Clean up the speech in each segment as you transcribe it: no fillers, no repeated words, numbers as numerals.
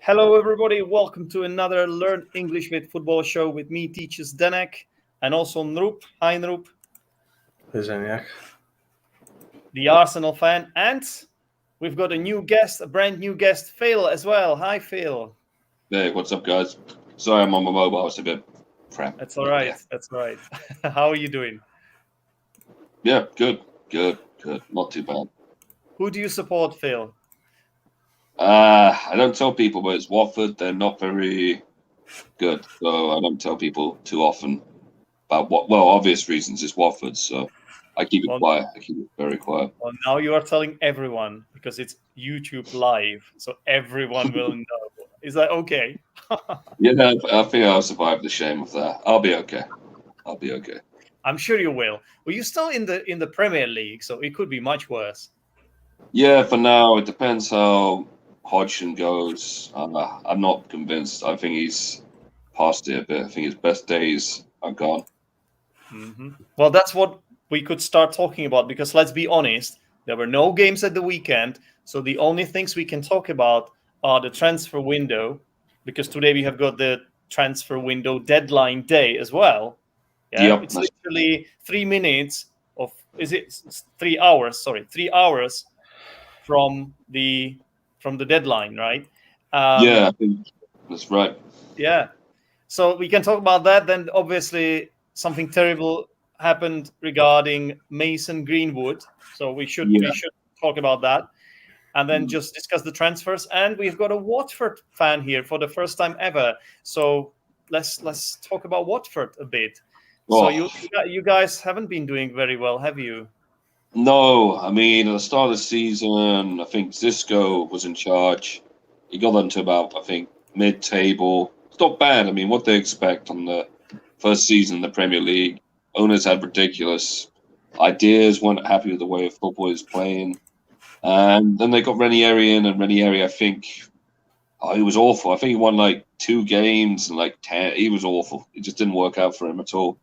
Hello, everybody. Welcome to another Learn English with Football show with me, Teachers Denek, and also Nrup. Hi, Nrup. Pierre-Emerick. The Arsenal fan. And we've got a new guest, a brand new guest, Phil, as well. Hi, Phil. Hey, what's up, guys? Sorry, I'm on my mobile. It's a bit crap. That's all right. Yeah. That's right. How are you doing? Yeah, good. Not too bad. Who do you support, Phil? I don't tell people, but it's Watford. They're not very good, so I don't tell people too often about what. Well, obvious reasons it's Watford, so I keep it quiet. I keep it very quiet. Well, now you are telling everyone because it's YouTube live, so everyone will know. Is that okay? Yeah, I think I'll survive the shame of that. I'll be okay. I'm sure you will. Well, you're still in the Premier League, so it could be much worse. Yeah, for now, it depends how Hodgson goes. I'm not convinced. I think he's past it a bit. I think his best days are gone. Mm-hmm. Well, that's what we could start talking about, because let's be honest, there were no games at the weekend, so the only things we can talk about are the transfer window, because today we have got the transfer window deadline day as well. Yeah, yep. It's literally 3 minutes of, is it 3 hours? Sorry, 3 hours from the deadline, right? Yeah, I think that's right. Yeah, so we can talk about that. Then obviously something terrible happened regarding Mason Greenwood, so we should talk about that, and then just discuss the transfers. And we've got a Watford fan here for the first time ever, so let's talk about Watford a bit. So you guys haven't been doing very well, have you? No, I mean, at the start of the season, I think Xisco was in charge. He got them to about, I think, mid-table. It's not bad. I mean, what they expect on the first season in the Premier League. Owners had ridiculous ideas, weren't happy with the way football is playing. And then they got Ranieri in, and Ranieri, I think, he was awful. I think he won like 2 games and like 10. He was awful. It just didn't work out for him at all.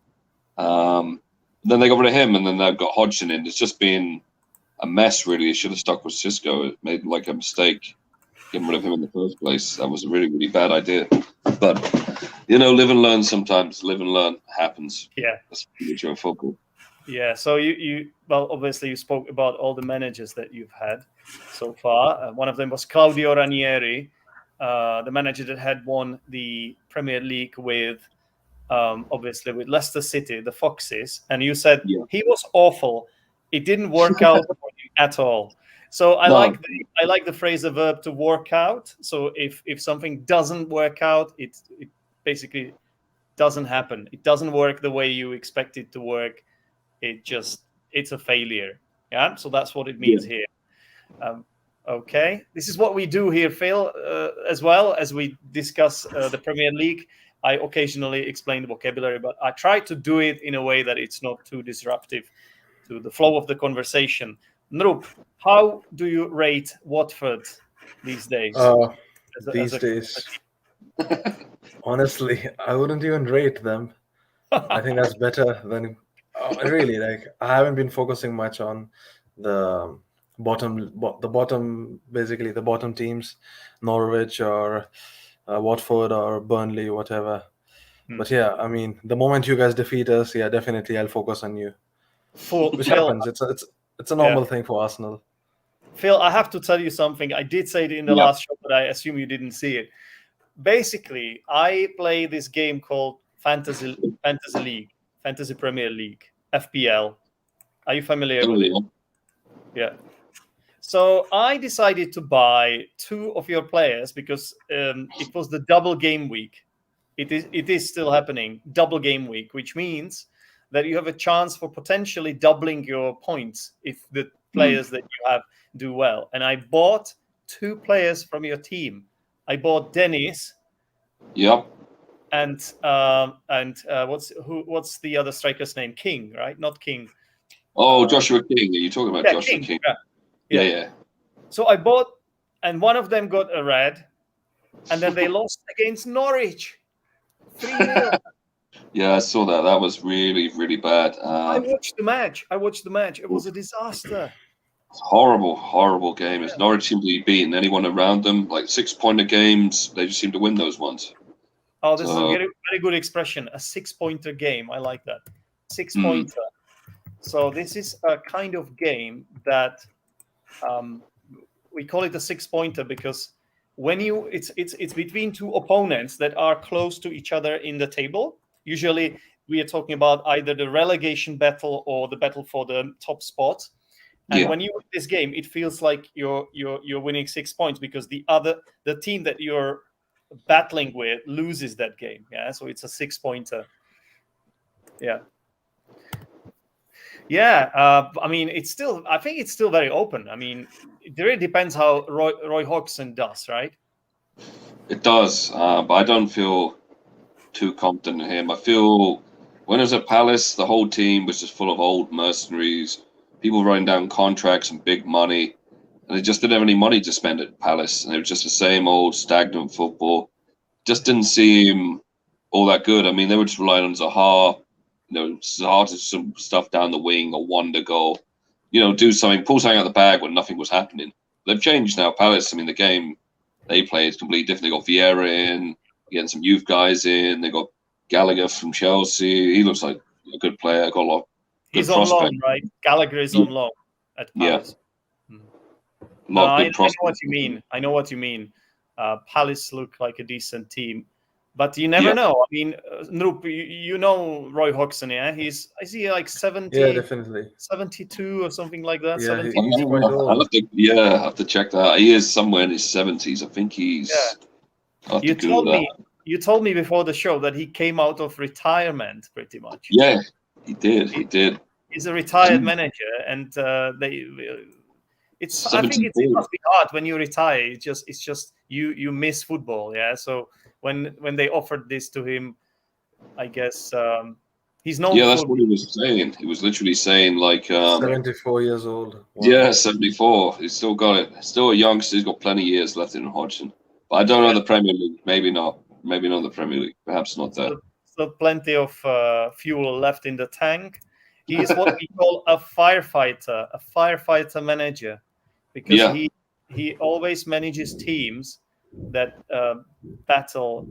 Then they got rid of him, and then they've got Hodgson in. It's just been a mess, really. It should have stuck with Xisco. It made like a mistake getting rid of him in the first place. That was a really, really bad idea. But, live and learn sometimes. Live and learn happens. Yeah. That's the nature of football. Yeah, so well, obviously you spoke about all the managers that you've had so far. One of them was Claudio Ranieri, the manager that had won the Premier League with, obviously with Leicester City, the Foxes, and you said he was awful. It didn't work out for him at all. So I like the phrase, a verb to work out. So if something doesn't work out, it basically doesn't happen. It doesn't work the way you expect it to work. It's a failure. Yeah, so that's what it means here. Okay, this is what we do here, Phil, as well as we discuss the Premier League. I occasionally explain the vocabulary, but I try to do it in a way that it's not too disruptive to the flow of the conversation. Nrup, how do you rate Watford these days? Honestly, I wouldn't even rate them. I think that's better than really. Like, I haven't been focusing much on the bottom, basically the bottom teams, Norwich or Watford or Burnley, whatever. But yeah, I mean, the moment you guys defeat us, definitely I'll focus on you. Which happens. It's a normal thing for Arsenal. Phil, I have to tell you something. I did say it in the last show, but I assume you didn't see it. Basically, I play this game called Fantasy League, Fantasy Premier League, FPL. Are you familiar with it? Yeah. So I decided to buy 2 of your players because it was the double game week. It is still happening, double game week, which means that you have a chance for potentially doubling your points if the players that you have do well. And I bought 2 players from your team. I bought Dennis. Yep. And what's the other striker's name? King, right? Not King. Oh, Joshua King. Are you talking about Joshua King? Yeah. So I bought, and one of them got a red, and then they lost against Norwich. 3-0. Yeah, I saw that. That was really, really bad. I watched the match. It was a disaster. Horrible game. It's Norwich seem to be beating anyone around them. Like 6-pointer games, they just seem to win those ones. Oh, this is a very, very good expression. A 6-pointer game. I like that. 6-pointer. So this is a kind of game that we call it a 6-pointer because when it's between two opponents that are close to each other in the table. Usually we are talking about either the relegation battle or the battle for the top spot. And when you win this game, it feels like you're winning 6 points because the team that you're battling with loses that game. Yeah, so it's a 6-pointer. Yeah. I mean, I think it's still very open. I mean, it really depends how Roy Hodgson does, right? It does, but I don't feel too confident in him. I feel when I was at Palace, the whole team was just full of old mercenaries, people writing down contracts and big money, and they just didn't have any money to spend at Palace, and it was just the same old stagnant football. Just didn't seem all that good. I mean, they were just relying on Zaha. Zaha to some stuff down the wing, a wonder goal. Do something, pull something out of the bag when nothing was happening. They've changed now. Palace, I mean, the game they play is completely different. They got Vieira in, getting some youth guys in. They got Gallagher from Chelsea. He looks like a good player. Got a lot of good He's on loan, right? Gallagher is on loan at Palace. Yeah. A lot of good prospects. I know what you mean. Palace look like a decent team. But you never know. I mean, Noop, you know Roy Hodgson, yeah? Is he like 70? Yeah, definitely. 72 or something like that? Yeah, 70? he's quite old. I have to check that. He is somewhere in his 70s. I think he's... Yeah. You told me before the show that he came out of retirement, pretty much. Yeah, he did. He's a retired manager, and I think it must be hard when you retire. It's just you miss football, yeah. So when they offered this to him, I guess he's known. Yeah, that's what he was saying. He was literally saying 74 years old. Wow. Yeah, 74. He's still got it. Still a youngster. He's got plenty of years left in Hodgson. But I don't know the Premier League. Maybe not. Maybe not the Premier League. Perhaps not there. So plenty of fuel left in the tank. He is what we call a firefighter manager, because he always manages teams that battle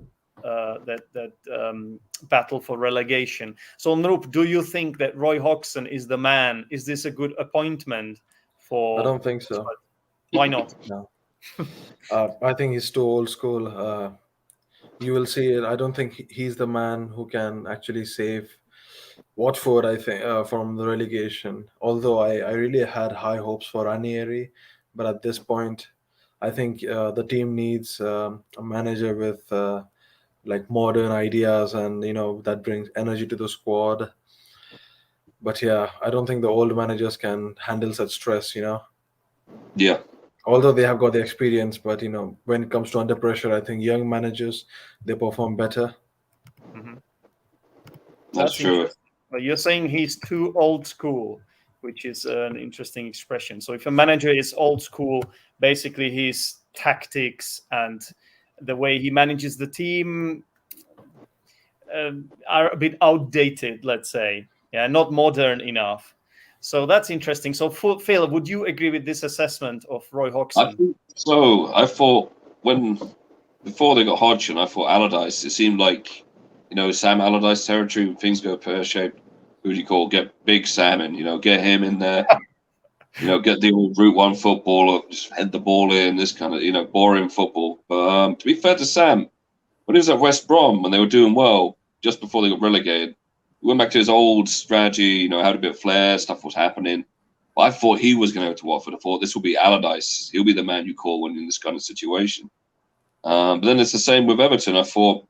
battle for relegation. So, Noop, do you think that Roy Hodgson is the man? Is this a good appointment for? I don't think so. Why not? No. I think he's too old school. You will see it. I don't think he's the man who can actually save Watford, I think, from the relegation. Although I really had high hopes for Ranieri, but at this point, I think the team needs a manager with modern ideas, and that brings energy to the squad. But yeah, I don't think the old managers can handle such stress. Yeah. Although they have got the experience, but when it comes to under pressure, I think young managers, they perform better. Mm-hmm. That's true. But you're saying he's too old school, which is an interesting expression. So if a manager is old school, basically his tactics and the way he manages the team are a bit outdated, let's say. Yeah, not modern enough. So that's interesting. So, Phil, would you agree with this assessment of Roy Hodgson? I think so. I thought before they got Hodgson, I thought Allardyce, it seemed like, Sam Allardyce territory, when things go pear-shaped. Who do you call? Get Big Sam in, get him in there. Get the old Route 1 footballer, just head the ball in, this kind of, boring football. But to be fair to Sam, when he was at West Brom, when they were doing well, just before they got relegated, he went back to his old strategy, had a bit of flair, stuff was happening. But I thought he was going to go to Watford. I thought this will be Allardyce. He'll be the man you call when in this kind of situation. But then it's the same with Everton. I thought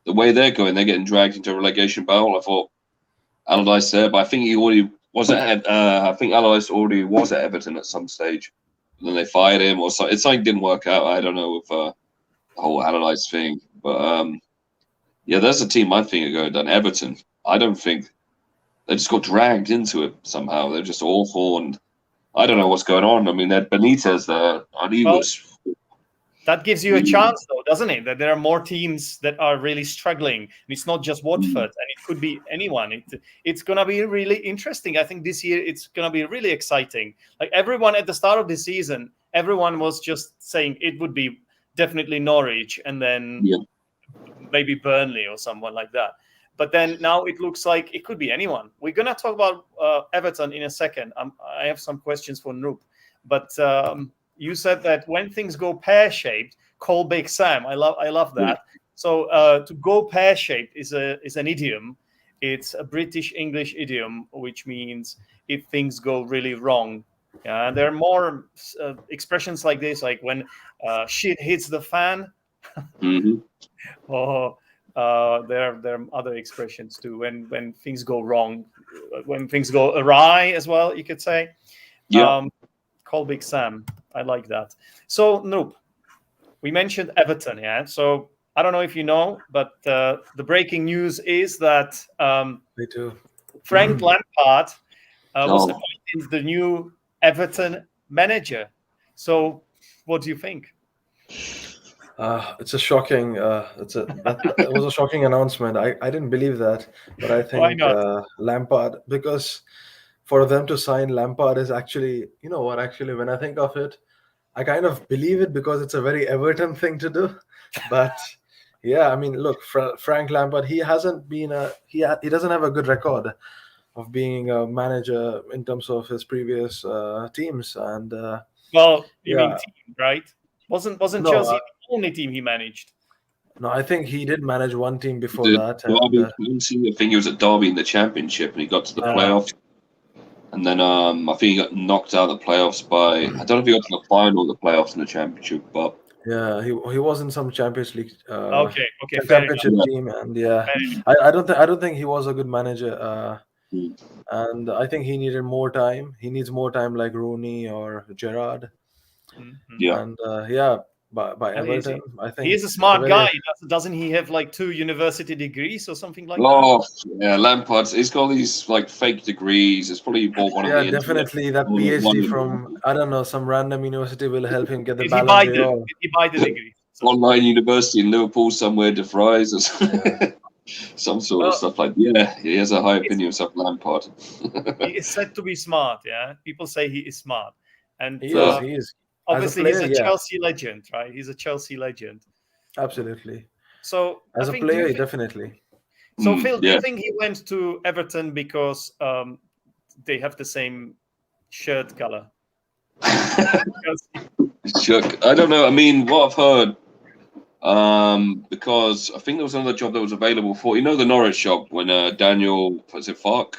the way they're going, they're getting dragged into a relegation battle. I thought Allardyce there, but I think he already was I think Allardyce already was at Everton at some stage. And then they fired him or something. Something didn't work out. I don't know with the whole Allardyce thing. But there's a team I think are going down. Everton. I don't think they just got dragged into it somehow. They're just awful, and I don't know what's going on. I mean, they had Benitez there, and he was That gives you a chance, though, doesn't it? That there are more teams that are really struggling. And it's not just Watford, and it could be anyone. It's going to be really interesting. I think this year it's going to be really exciting. Like everyone at the start of the season, everyone was just saying it would be definitely Norwich and then maybe Burnley or someone like that. But then now it looks like it could be anyone. We're going to talk about Everton in a second. I have some questions for Noop. But you said that when things go pear-shaped, call Big Sam. I love that. So to go pear-shaped is an idiom. It's a British English idiom, which means if things go really wrong. There are more expressions like this, like when shit hits the fan. Or there are other expressions too. When things go wrong, when things go awry as well, you could say. Call Big Sam. I like that. So, Noop, we mentioned Everton, So, I don't know if you know, but the breaking news is that Me too. Frank Lampard was appointed the new Everton manager. So, what do you think? It's a shocking. It was a shocking announcement. I didn't believe that, but I Why think not? Lampard, because for them to sign Lampard is actually, you know what? Actually, when I think of it, I kind of believe it because it's a very Everton thing to do. But yeah, I mean, look, Frank Lampard, he hasn't been he doesn't have a good record of being a manager in terms of his previous teams, and Well, you mean team, right? Wasn't no, Chelsea the only team he managed? no, I think he did manage one team before that. Derby, I think he was at Derby in the Championship, and he got to the playoffs. And then I think he got knocked out of the playoffs by, I don't know if he got to the final of the playoffs in the Championship, but yeah, he was in some Champions League Okay, Championship team, and I don't think he was a good manager. And I think he needed more time. He needs more time, like Rooney or Gerrard. And by Everton, I think he's a smart guy. Doesn't he have like 2 university degrees or something like that? Oh, yeah, Lampard. He's got these like fake degrees. It's probably bought one of the. Yeah, definitely that PhD from I don't know some random university will help him get the Did balance. Did he buy the degree? Online university in Liverpool somewhere, De Vries or some sort of stuff like. Yeah, he has a high opinion of Lampard. He is said to be smart. Yeah, people say he is smart, and he is. Obviously, he's a Chelsea legend, right? He's a Chelsea legend. Absolutely. So as a player, definitely. So Phil, do you think he went to Everton because they have the same shirt color? Chuck, I don't know. I mean, what I've heard, because I think there was another job that was available for the Norwich job when Daniel, was it Fark?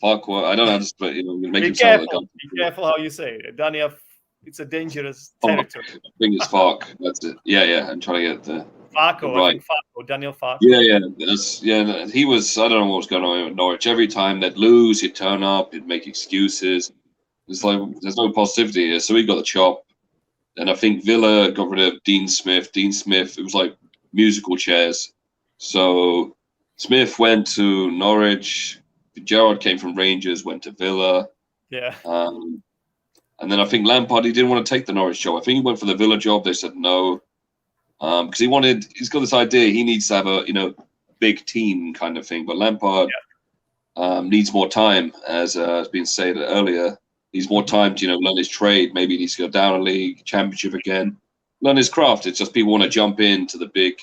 I don't know how to split. Make him sound like be careful how you say it, Daniel. It's a dangerous territory. I think it's Fark. That's it. Yeah. I'm trying to get the Farko, right. I think Farko, Daniel Farko. Yeah. He was. I don't know what was going on with Norwich. Every time they'd lose, he'd turn up. He'd make excuses. It's like there's no positivity here. So he got the chop. And I think Villa got rid of Dean Smith. It was like musical chairs. So Smith went to Norwich. Gerrard came from Rangers, went to Villa. Yeah. And then I think Lampard, he didn't want to take the Norwich job. I think he went for the Villa job. They said no. Because he's got this idea he needs to have a, big team kind of thing. But Lampard needs more time, as has been said earlier. Needs more time to, learn his trade. Maybe he needs to go down a league, Championship again. Learn his craft. It's just people want to jump into the big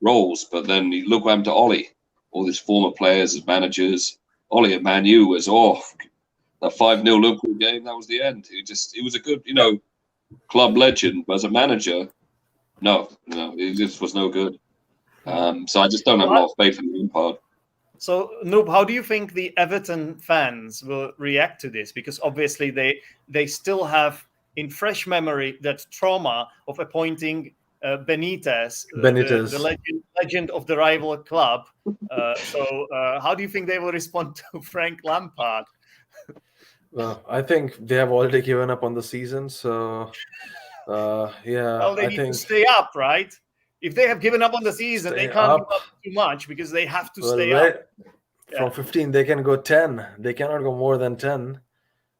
roles. But then you look what happened to Ollie. All these former players as managers. Ollie at Man U was off. That 5-0 Liverpool game, that was the end. He was a good, club legend. But as a manager, no, it just was no good. So I just don't have a lot of faith in Lampard. So, Noob, how do you think the Everton fans will react to this? Because obviously they still have in fresh memory that trauma of appointing Benitez. The legend of the rival club. So how do you think they will respond to Frank Lampard? Well, I think they have already given up on the season. So, Well, they need to stay up, right? If they have given up on the season, they can't give up too much because they have to stay up. From 15, they can go 10. They cannot go more than 10.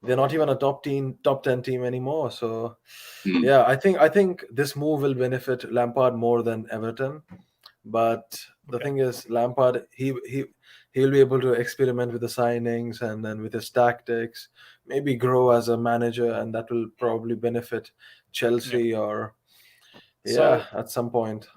they're not even a top 10 team anymore. So yeah, I think this move will benefit Lampard more than Everton. But the thing is, Lampard, he'll be able to experiment with the signings and then with his tactics, maybe grow as a manager, and that will probably benefit Chelsea or at some point.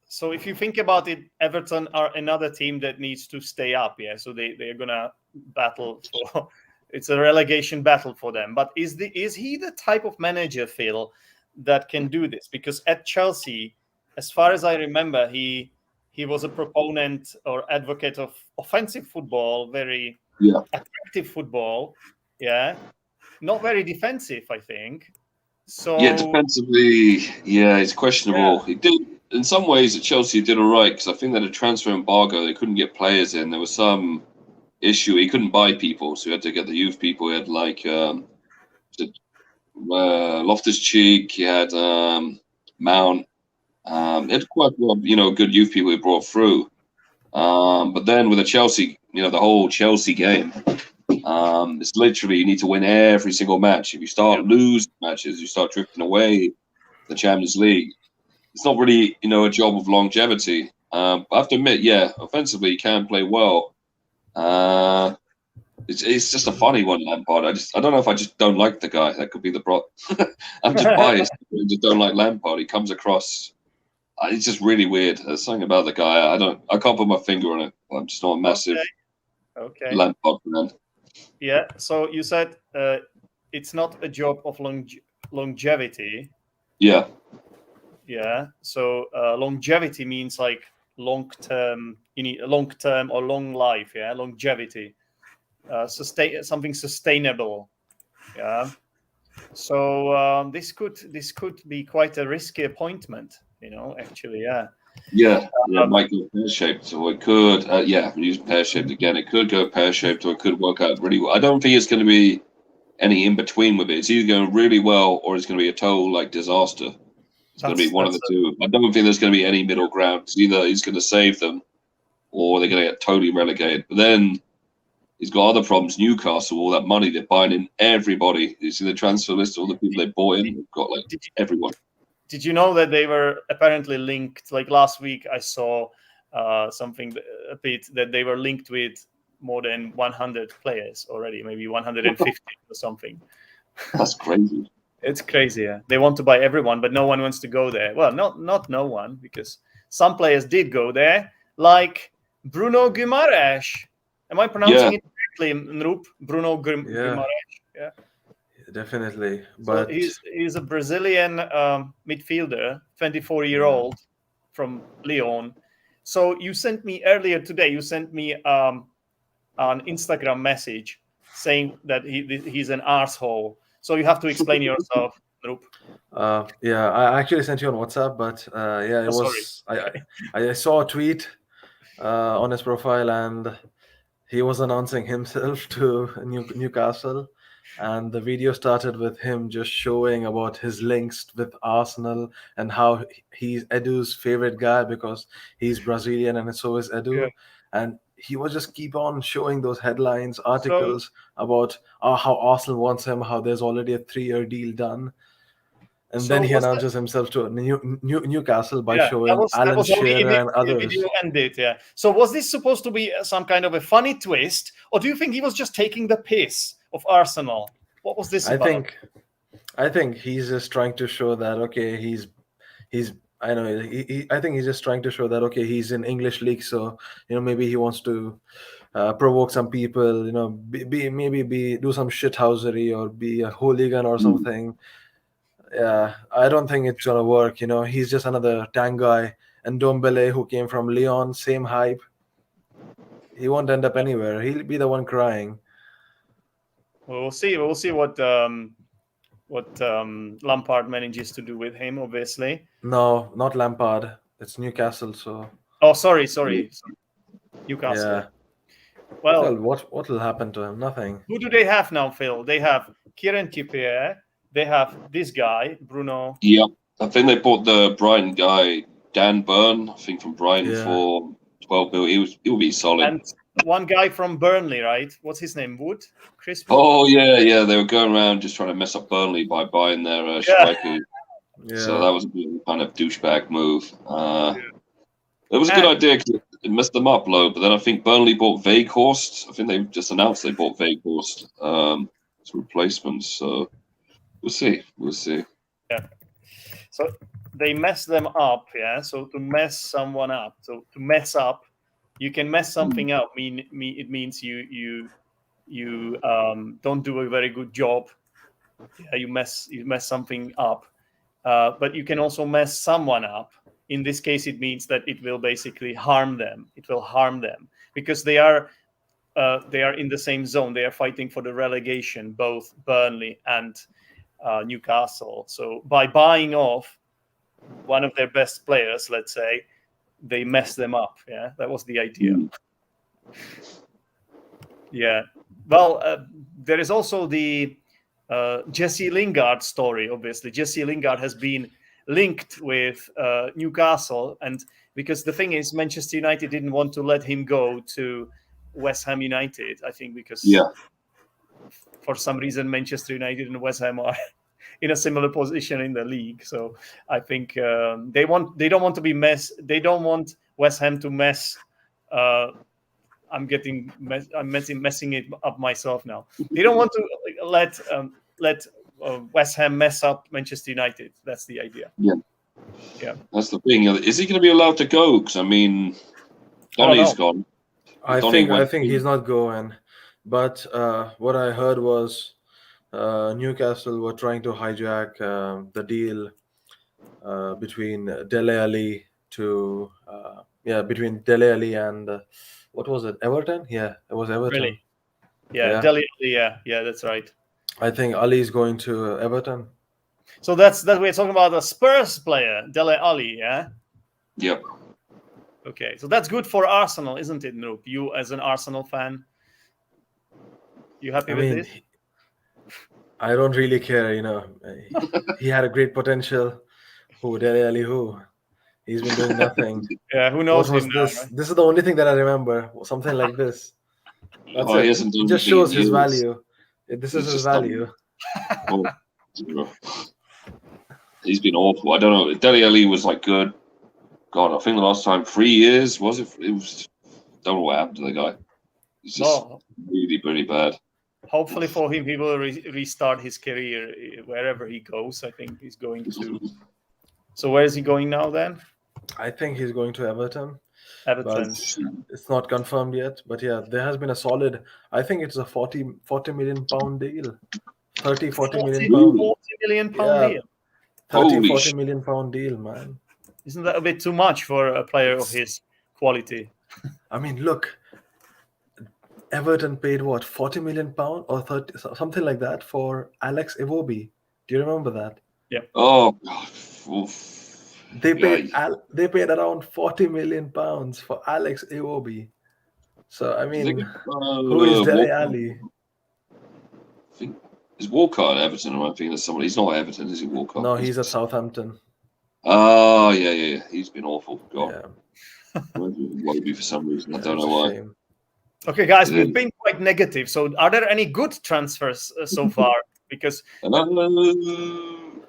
So if you think about it, Everton are another team that needs to stay up. Yeah, so they're gonna battle for. It's a relegation battle for them. But is he the type of manager, Phil, that can do this? Because at Chelsea, as far as I remember, he was a proponent or advocate of offensive football, very attractive football. Yeah, not very defensive, I think. So defensively, it's questionable. He did in some ways at Chelsea. He did all right because I think that a transfer embargo, they couldn't get players in. There was some issue. He couldn't buy people, so he had to get the youth people. He had like Loftus-Cheek. He had Mount. He had quite a lot of, good youth people he brought through. But then with the Chelsea, the whole Chelsea game, it's literally you need to win every single match. If you start losing matches, you start drifting away the Champions League. It's not really, a job of longevity. But I have to admit, offensively he can play well. It's just a funny one, Lampard. I don't know if I just don't like the guy. That could be the problem. I'm just biased. I just don't like Lampard. He comes across. It's just really weird. There's something about the guy. I can't put my finger on it. I'm just not a massive Lampard fan. Yeah. So you said it's not a job of longevity. Yeah. Yeah. So longevity means like long term. You need a long term or long life. Yeah. Longevity. Something sustainable. Yeah. So this could be quite a risky appointment. Actually, yeah. Yeah, it might go pear-shaped, or it could, use pear-shaped again. It could go pear-shaped, or it could work out really well. I don't think it's going to be any in between with it. It's either going really well, or it's going to be a total disaster. It's going to be one of the two. I don't think there's going to be any middle ground. It's either he's going to save them, or they're going to get totally relegated. But then he's got other problems. Newcastle, all that money they're buying in everybody. You see the transfer list, all the people they bought in. They've got everyone. Did you know that they were apparently linked? Like last week, I saw something a bit that they were linked with more than 100 players already, maybe 150 or something. That's crazy. It's crazy. Yeah, they want to buy everyone, but no one wants to go there. Well, not no one, because some players did go there, like Bruno Guimaraes. Am I pronouncing it correctly, Nrup? Bruno Guimaraes. Yeah. Definitely, but so he's a Brazilian midfielder, 24-year-old from Lyon. So you sent me earlier today. You sent me an Instagram message saying that he's an arsehole. So you have to explain yourself, Rup. I actually sent you on WhatsApp, but it was. I saw a tweet on his profile, and he was announcing himself to Newcastle. And the video started with him just showing about his links with Arsenal and how he's Edu's favorite guy because he's Brazilian and so is Edu. Yeah. And he would just keep on showing those headlines, articles about how Arsenal wants him, how there's already a 3-year deal done. And then he announces himself to Newcastle by showing Alan Shearer and others. The video ended, yeah. So was this supposed to be some kind of a funny twist, or do you think he was just taking the piss of Arsenal? What was this about? I think he's just trying to show that I think he's just trying to show that he's in English league, so maybe he wants to provoke some people, do some shithousery or be a hooligan or something. Yeah, I don't think it's gonna work. He's just another tank guy. And Ndombele, who came from Lyon, same hype. He won't end up anywhere. He'll be the one crying. We'll see what Lampard manages to do with him. Obviously. No, not Lampard. It's Newcastle. So. Oh, sorry. Newcastle. Yeah. Well, what will happen to him? Nothing. Who do they have now, Phil? They have Kieran Trippier. They have this guy, Bruno. Yeah, I think they bought the Brighton guy, Dan Burn, I think from Brighton for 12 million. He will be solid. one guy from Burnley, right? What's his name? Wood? Chris Wood? Oh yeah. They were going around just trying to mess up Burnley by buying their striker. Yeah. So that was a bit of a kind of douchebag move. It was a good idea because it messed them up, low. But then I think Burnley bought Weghorst. I think they just announced they bought Weghorst as replacements. So we'll see. Yeah. So they mess them up, yeah. So to mess someone up, to mess up, you can mess something up. It means you don't do a very good job. Yeah, you mess something up, but you can also mess someone up. In this case, it means that it will basically harm them. It will harm them because they are in the same zone. They are fighting for the relegation, both Burnley and Newcastle. So by buying off one of their best players, let's say, they mess them up. Yeah, that was the idea. Yeah. Well, there is also the Jesse Lingard story. Obviously, Jesse Lingard has been linked with Newcastle, and because the thing is, Manchester United didn't want to let him go to West Ham United. I think because for some reason Manchester United and West Ham are in a similar position in the league. So I think they don't want to be They don't want West Ham to mess. I'm messing it up myself now. They don't want to let West Ham mess up Manchester United. That's the idea. Yeah. That's the thing. Is he going to be allowed to go? Because I mean, Donny's gone. I think he's not going. But what I heard was Newcastle were trying to hijack the deal between Dele Alli and what was it? Everton? Yeah, it was Everton. Really? Yeah. Dele Alli. Yeah, that's right. I think Ali is going to Everton. So that's we're talking about a Spurs player, Dele Alli, yeah? Yep. Okay, so that's good for Arsenal, isn't it, Noop? You as an Arsenal fan, you happy with this? I don't really care, He had a great potential. Who, Dele Alli, who? He's been doing nothing. Yeah, who knows what was him this? Now, right? This is the only thing that I remember. Something like this. That's it. It just shows his value. This is his value. He's been awful. I don't know. Dele Alli was like good. God, I think the last time 3 years was it? It was. Don't know what happened to the guy. He's just really, really bad. Hopefully for him, he will restart his career wherever he goes. I think he's going to. So where is he going now then? I think he's going to Everton. Everton. It's not confirmed yet, but yeah, there has been a solid. I think it's a 40 million pound deal. 40 million pound. 40 million pound deal. 40 million pound deal, man. Isn't that a bit too much for a player of his quality? I mean, look, Everton paid what, 40 million pound or 30, something like that for Alex Iwobi. Do you remember that? Yeah. Oh God. Oof. They paid around 40 million pounds for Alex Iwobi. So I mean, who is Dele Alli? I think is Walcott at Everton, or I think there's somebody. He's not at Everton, is he? Walcott? No, he's at Southampton. Oh yeah. He's been awful. God. Yeah. Won't be for some reason. I don't know why. Okay, guys, we've been quite negative. So, are there any good transfers so far? Because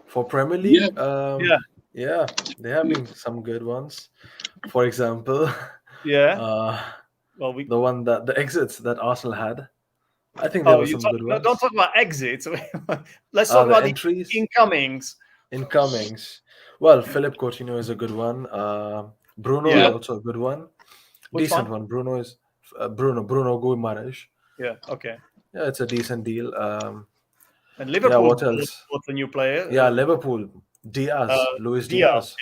for Premier League, yeah, there have been some good ones. For example, the exits that Arsenal had. I think there were some good ones. Don't talk about exits. Let's talk about the entries. Incomings. Well, Philippe Coutinho is a good one. Bruno is also a good one. Decent one. Bruno is Bruno Guimaraes. Yeah. Okay. Yeah, it's a decent deal. And Liverpool. Yeah, what else? What's a new player? Yeah, Liverpool. Luis Diaz.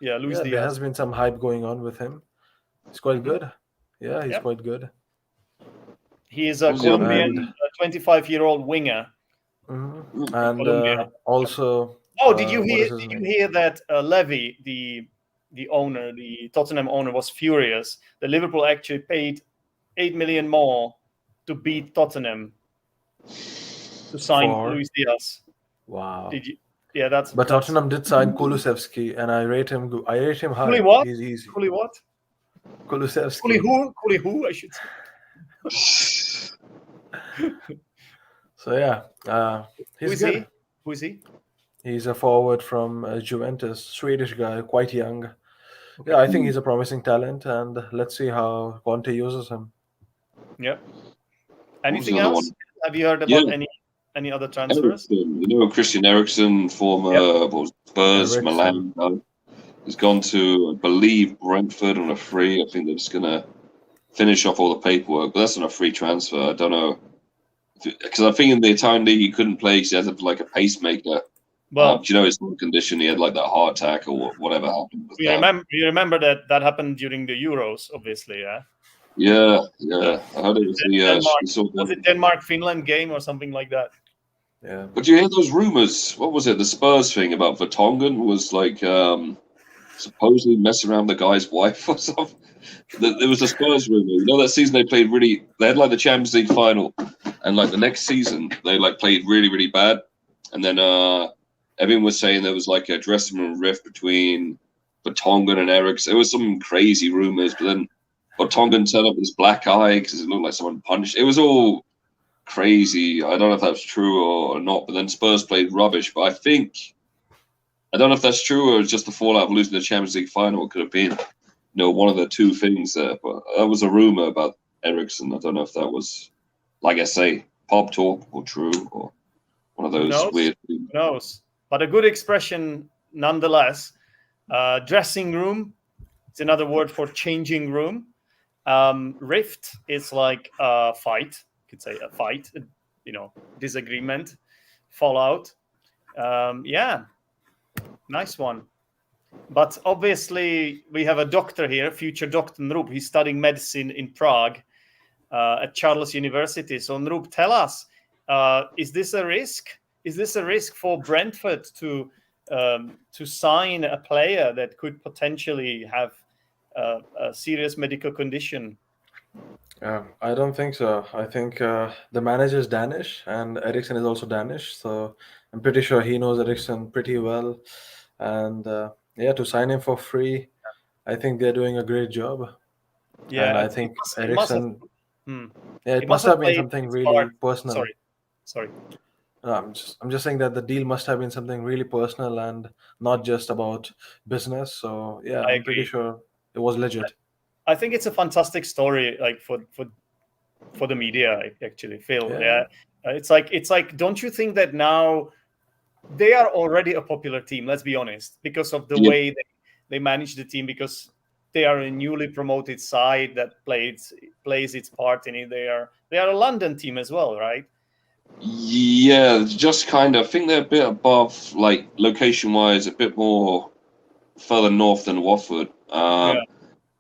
Yeah, Luis Diaz. There has been some hype going on with him. He's quite good. Yeah, he's quite good. He is a Colombian 25-year-old winger. Mm-hmm. And also. Oh, did you hear that Levy, the owner, the Tottenham owner, was furious that Liverpool actually paid 8 million more to beat Tottenham to sign Luis Diaz. Wow. Did you? Yeah, that's. But Tottenham did sign Kulusevski, and I rate him high. Kuli what? He's easy. Kuli what? Kulusevski. Kuli who? I should say. So yeah, he's good. Who is he? He's a forward from Juventus, Swedish guy, quite young. Okay. Yeah, I think he's a promising talent, and let's see how Conte uses him. Yeah. Who's Anything the other else? one? Have you heard about Yeah. any other transfers? Erickson. You know, Christian Eriksen, former Spurs, Eriksen. Milan guy. He's gone to, I believe, Brentford on a free. I think they're just going to finish off all the paperwork, but that's on a free transfer. I don't know. Because I think in the Italian league he couldn't play because he had like a pacemaker. Well, do you know his condition? He had like that heart attack or whatever happened. With you remember that happened during the Euros, obviously, yeah? Yeah. I heard it was was it Denmark-Finland game or something like that? Yeah. But you hear those rumors? What was it? The Spurs thing about Vertonghen was like supposedly messing around the guy's wife or something. There was a Spurs rumor. You know, that season they had like the Champions League final, and like the next season they like played really, really bad. And then everyone was saying there was like a dressing room rift between Vertonghen and Eriksen. It was some crazy rumors, but then Vertonghen turned up with his black eye because it looked like someone punched. It was all crazy. I don't know if that's true or not, but then Spurs played rubbish. But I don't know if that's true or it's just the fallout of losing the Champions League final. It could have been, one of the two things there. But that was a rumor about Erickson. I don't know if that was, like I say, pop talk or true or one of those weird things. Who knows? But a good expression nonetheless. Dressing room. It's another word for changing room. Rift is like a fight. You could say a fight, disagreement, fallout. Yeah, nice one. But obviously, we have a doctor here, future Dr. Nrup. He's studying medicine in Prague at Charles University. So, Nrup, tell us, is this a risk? Is this a risk for Brentford to sign a player that could potentially have a serious medical condition? I don't think so. I think the manager is Danish, and Erickson is also Danish. So I'm pretty sure he knows Erickson pretty well. And to sign him for free, I think they're doing a great job. Yeah, and I think Erickson. It must have been something really personal. Sorry. No, I'm just saying that the deal must have been something really personal and not just about business. So yeah, I'm pretty sure it was legit. I think it's a fantastic story, like for the media, actually, Phil. Yeah. It's like, don't you think that now they are already a popular team? Let's be honest, because of the way they manage the team, because they are a newly promoted side that plays its part in it. They are a London team as well, right? Yeah, just kind of. I think they're a bit above, like location-wise, a bit more further north than Watford.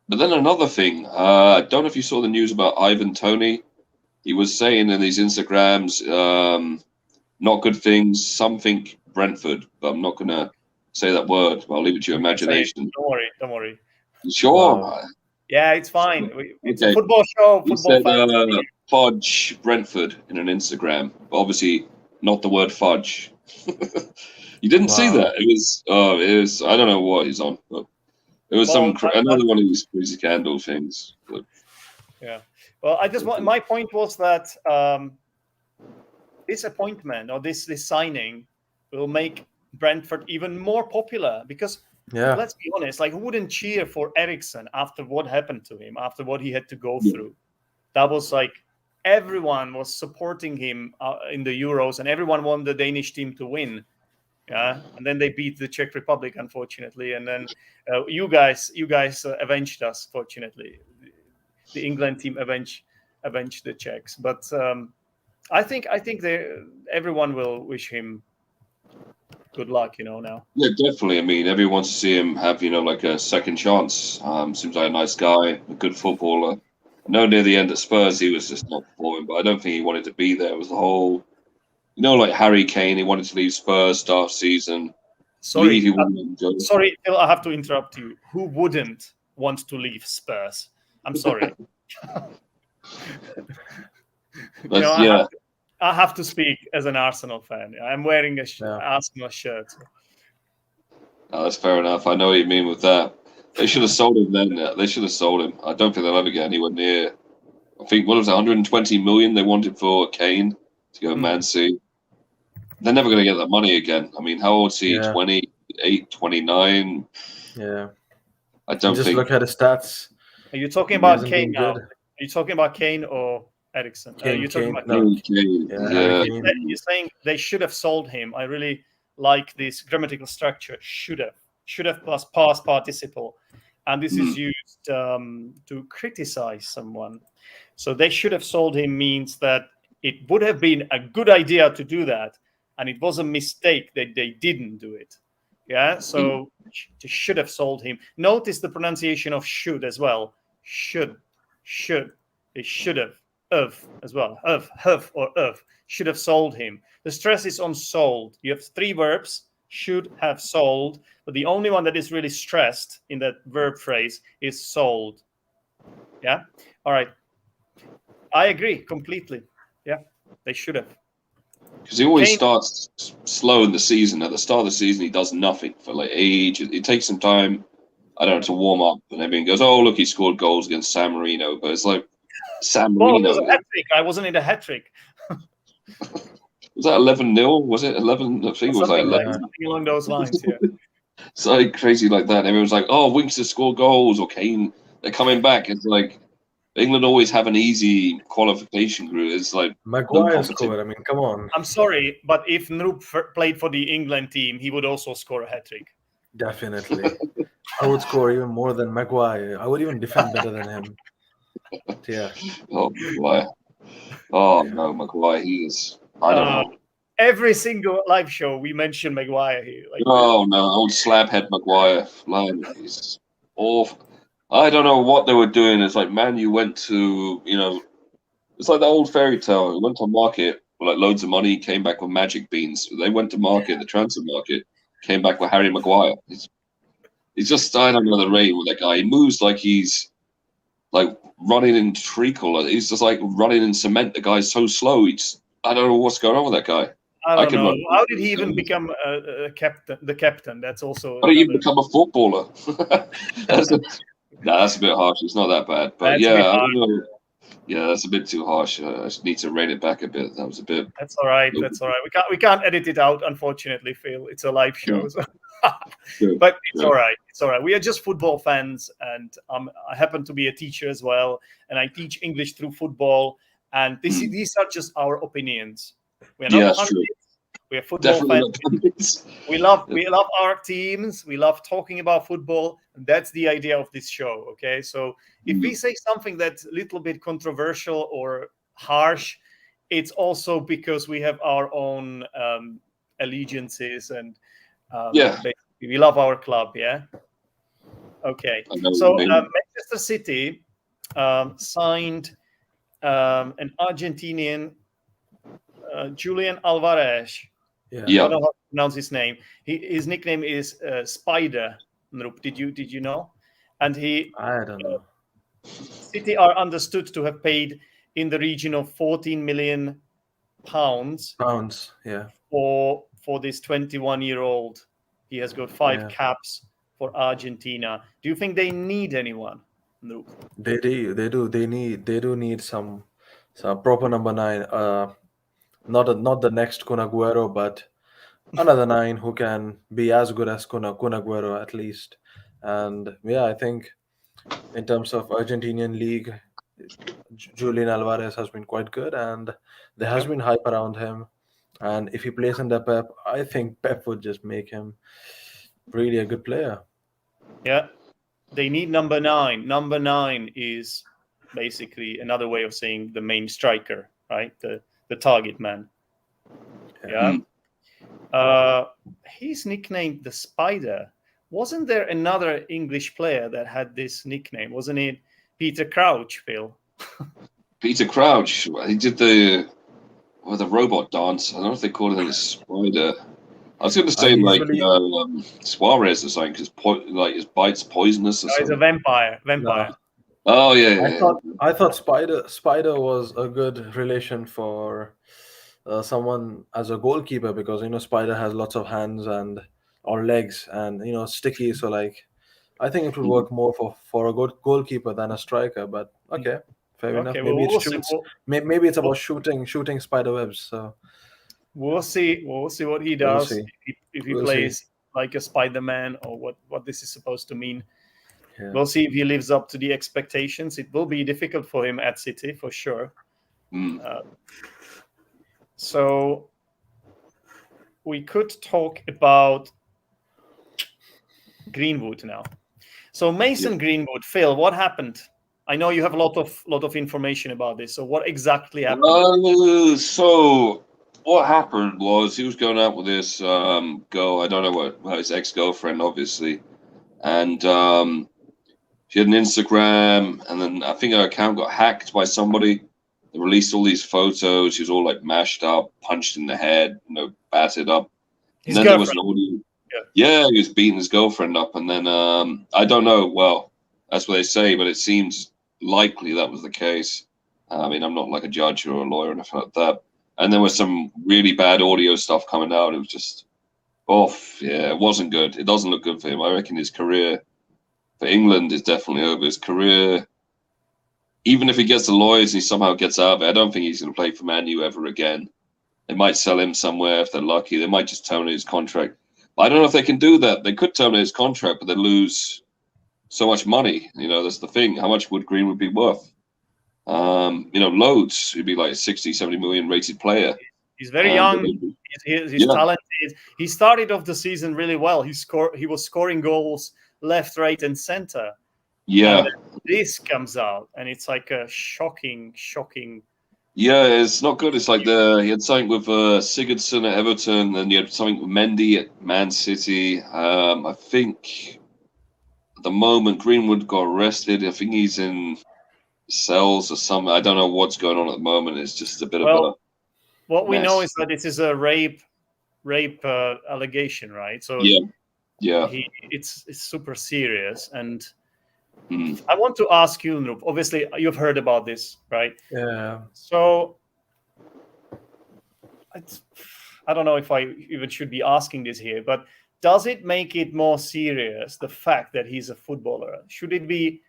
But then another thing, I don't know if you saw the news about Ivan Toney. He was saying in his Instagrams, not good things, something Brentford, but I'm not going to say that word. I'll leave it to your imagination. Don't worry. Sure. Yeah, it's fine. It's a football show. He said fudge Brentford in an Instagram, but obviously not the word fudge. You didn't see that? It was. I don't know what he's on, but it was another one of these crazy candle things. But. Yeah. Well, my point was that this appointment or this signing will make Brentford even more popular because. Yeah. Let's be honest, like who wouldn't cheer for Eriksen after what happened to him, after what he had to go through? That was like everyone was supporting him in the Euros and everyone wanted the Danish team to win. Yeah. And then they beat the Czech Republic, unfortunately. And then you guys avenged us, fortunately. The England team avenged the Czechs. But I think everyone will wish him good luck, now. Yeah, definitely. I mean, everyone wants to see him have, like a second chance. Seems like a nice guy, a good footballer. I know near the end at Spurs, he was just not performing, but I don't think he wanted to be there. It was the whole, like Harry Kane, he wanted to leave Spurs start season. Sorry, Phil, I have to interrupt you. Who wouldn't want to leave Spurs? I'm sorry. I have to speak as an Arsenal fan. I'm wearing a Arsenal shirt. No, that's fair enough. I know what you mean with that. They should have sold him then. They should have sold him. I don't think they'll ever get anywhere near I think what was it, 120 million they wanted for Kane to go to Man City. They're never going to get that money again. I mean, how old is he? 28, 29? Yeah. I don't just think. look at his stats. Are you talking about hasn't Kane been now? good. Are you talking about Kane or Erickson? Kane, You're talking Kane, about no. Kane. Yeah. Kane. You're saying they should have sold him. I really like this grammatical structure. Should have plus past participle, and this is used to criticize someone. So they should have sold him means that it would have been a good idea to do that, and it was a mistake that they didn't do it. Yeah, so they should have sold him. Notice the pronunciation of should as well. Should. They should have as well. Have or should have sold him. The stress is on sold. You have three verbs, should have sold, but the only one that is really stressed in that verb phrase is sold. Yeah? All right. I agree completely. Yeah, they should have. Because he always starts slow in the season. At the start of the season, he does nothing for like ages. It takes some time, I don't know, to warm up, and everyone goes, "Oh, look, he scored goals against San Marino." But it's like San Marino. Well, it was a hat trick. I wasn't in a hat trick. Was that 11-0? Was it 11? I think it was like 11. Something along those lines. Yeah. It's like crazy like that. Everyone's like, "Oh, Winks to score goals," or Kane, they're coming back. It's like England always have an easy qualification group. It's like Maguire scored. I mean, come on. I'm sorry, but if Noop played for the England team, he would also score a hat trick. Definitely. I would score even more than Maguire. I would even defend better than him. Yeah. Oh, Maguire. Oh, no, Maguire, he is. I don't know. Every single live show, we mention Maguire here. Like, oh, no, old slabhead Maguire. He's awful. I don't know what they were doing. It's like, man, you went to, it's like the old fairy tale. You went to market with like loads of money, came back with magic beans. They went to market, the transfer market, came back with Harry Maguire. He's just, I don't know the rate with that guy. He moves like he's like running in treacle. He's just like running in cement. The guy's so slow. I don't know what's going on with that guy. I don't know. How did he even become a captain? The captain. That's also. How did he become a footballer? that's a bit harsh. It's not that bad, but I don't know. Yeah, that's a bit too harsh. I just need to rein it back a bit. That was a bit. That's all right. That's all right. We can't edit it out, unfortunately, Phil. It's a live show, so. But it's all right. It's all right. We are just football fans, and I happen to be a teacher as well, and I teach English through football. And these are just our opinions. We are not pundits. We are football fans. We love our teams. We love talking about football. And that's the idea of this show. Okay, so if we say something that's a little bit controversial or harsh, it's also because we have our own allegiances and we love our club. Yeah. Okay. So Manchester City signed an Argentinian, Julian Alvarez. Yeah. I don't know how to pronounce his name. His nickname is Spider. Did you know? And I don't know. City are understood to have paid in the region of 14 million pounds. Yeah. For this 21-year-old. He has got 5 caps for Argentina. Do you think they need anyone? No. They do. They do need some proper number 9. Not the next Kun Aguero, but another 9 who can be as good as Kun Aguero at least. And I think in terms of Argentinian league, Julian Alvarez has been quite good, and there has been hype around him. And if he plays under Pep, I think Pep would just make him really a good player. Yeah, they need number 9. Number 9 is basically another way of saying the main striker, right? The target man. Yeah. He's nicknamed the Spider. Wasn't there another English player that had this nickname? Wasn't it Peter Crouch, Phil? Peter Crouch. He did the robot dance. I don't know if they call it a spider. I was going to say Suarez or something, because his bite's poisonous or something. He's a vampire. No. Oh yeah. I thought Spider was a good relation for someone as a goalkeeper, because Spider has lots of hands or legs and sticky. So I think it would work more for a good goalkeeper than a striker. But okay, Fair enough. Okay, Maybe well, it we'll see. shoots. Maybe it's about shooting spider webs. So We'll see. We'll see what he We'll does. see. If he We'll plays like a Spider-Man, or what this is supposed to mean. yeah. We'll see if he lives up to the expectations. It will be difficult for him at City, for sure. So we could talk about Greenwood now. So Mason Greenwood, Phil, what happened? I know you have a lot of information about this. So what exactly happened? So what happened was he was going out with this girl. I don't know what his ex-girlfriend, obviously, and she had an Instagram, and then I think her account got hacked by somebody. They released all these photos. She was all like mashed up, punched in the head, battered up. His and then girlfriend. There was an audio. Yeah, he was beating his girlfriend up, and then I don't know. Well, that's what they say, but it seems likely that was the case. I mean, I'm not like a judge or a lawyer or anything like that. And there was some really bad audio stuff coming out. It was just off. Yeah, it wasn't good. It doesn't look good for him. I reckon his career for England is definitely over. His career, even if he gets the lawyers and he somehow gets out of it, I don't think he's going to play for Man U ever again. They might sell him somewhere if they're lucky. They might just terminate his contract. I don't know if they can do that. They could terminate his contract, but they lose so much money. That's the thing. How much would Greenwood be worth? Loads. He'd be like a 60, 70 million rated player. He's very young. He's talented. He started off the season really well. He was scoring goals left, right, and center. Yeah. And this comes out, and it's like a shocking. Yeah, it's not good. It's like he had something with Sigurdsson at Everton, and he had something with Mendy at Man City. I think at the moment Greenwood got arrested. I think he's in cells or something. I don't know what's going on at the moment. It's just a bit of a what we mess. know is that this is a rape allegation, right? So yeah, it's super serious. And I want to ask you, Noop, obviously you've heard about this, right? Yeah. So I don't know if I even should be asking this here, but does it make it more serious, the fact that he's a footballer? Should it be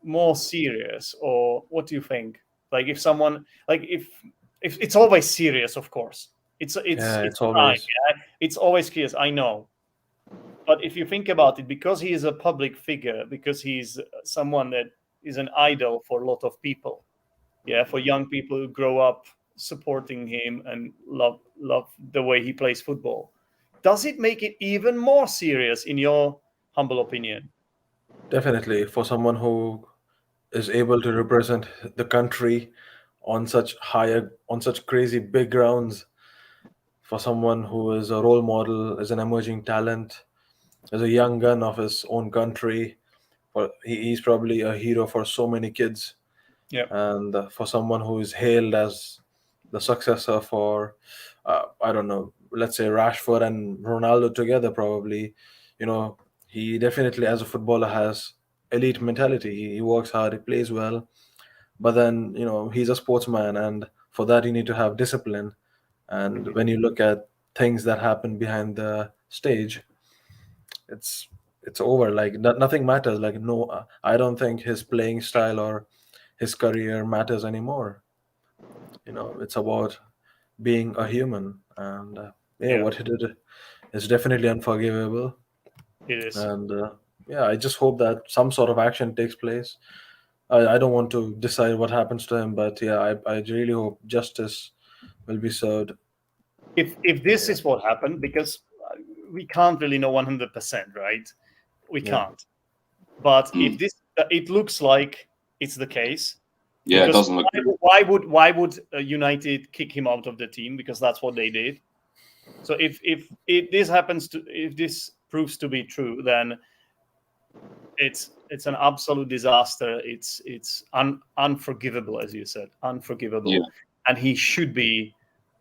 more serious, or what do you think? Like if someone, like if it's always serious, of course. It's always it's always serious, I know. But if you think about it, because he is a public figure, because he's someone that is an idol for a lot of people, for young people who grow up supporting him and love the way he plays football, does it make it even more serious, in your humble opinion? Definitely, for someone who is able to represent the country on such crazy big grounds, for someone who is a role model, is an emerging talent, as a young gun of his own country. He's probably a hero for so many kids. Yeah. And for someone who is hailed as the successor for, I don't know, let's say Rashford and Ronaldo together, probably, he definitely, as a footballer, has elite mentality. He works hard, he plays well, but then, he's a sportsman, and for that you need to have discipline. And when you look at things that happen behind the stage, it's over. Like nothing matters. Like no, I don't think his playing style or his career matters anymore. It's about being a human, and what he did is definitely unforgivable. It is. And I just hope that some sort of action takes place. I don't want to decide what happens to him, but I really hope justice will be served. If this is what happened, because we can't really know 100%, right? We can't. But if this, it looks like it's the case. Yeah, it doesn't look good. Why would United kick him out of the team? Because that's what they did. So if this proves to be true, then it's an absolute disaster. It's unforgivable, as you said, unforgivable, and he should be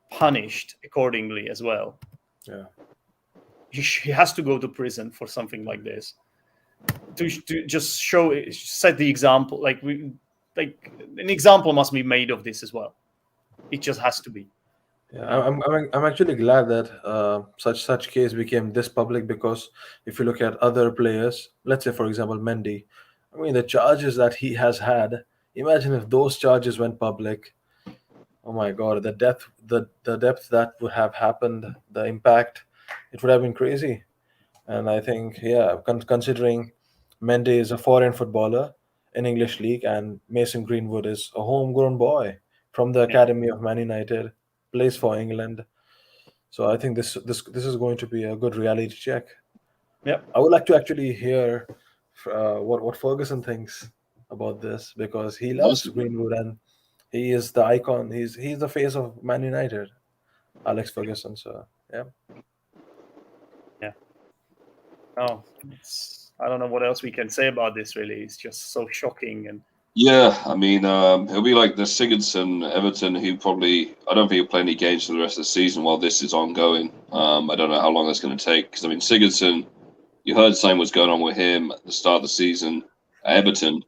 punished accordingly as well. Yeah, he has to go to prison for something like this, to just set the example. Like an example must be made of this as well. It just has to be. Yeah, I'm actually glad that such case became this public, because if you look at other players, let's say for example Mendy, I mean the charges that he has had Imagine if those charges went public. Oh my God, the depth that would have happened, the impact, it would have been crazy. And I think, yeah, considering Mendy is a foreign footballer in English league, and Mason Greenwood is a homegrown boy from the Yeah. academy of Man United, plays for England. So I think this is going to be a good reality check. Yep. I would like to actually hear what Ferguson thinks about this, because he loves Greenwood and he is the icon. He's the face of Man United, Alex Ferguson. So yeah. Oh, I don't know what else we can say about this. Really, it's just so shocking. And yeah, I mean, it'll be like the Sigurdsson Everton, who probably, I don't think he'll play any games for the rest of the season while this is ongoing. I don't know how long that's going to take, because I mean, Sigurdsson, you heard something was going on with him at the start of the season at Everton.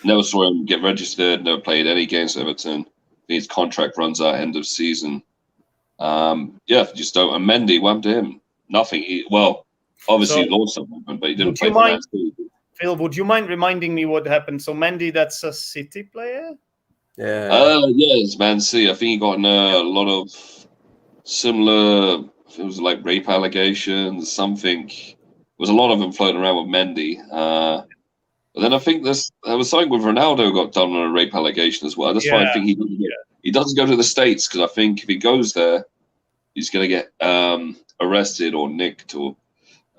Never saw him get registered, never played any games for Everton. His contract runs out end of season. Just don't. And Mendy, what happened to him? Nothing. Obviously he lost something, but he didn't play for Man City. Phil, would you mind reminding me what happened? So Mendy, that's a City player? Yeah. It's Man City. I think he got in a lot of similar, it was like rape allegations, something. There was a lot of them floating around with Mendy. But then I think there was something with Ronaldo got done on a rape allegation as well. That's why I think he doesn't go to the States, because I think if he goes there, he's going to get arrested or nicked, or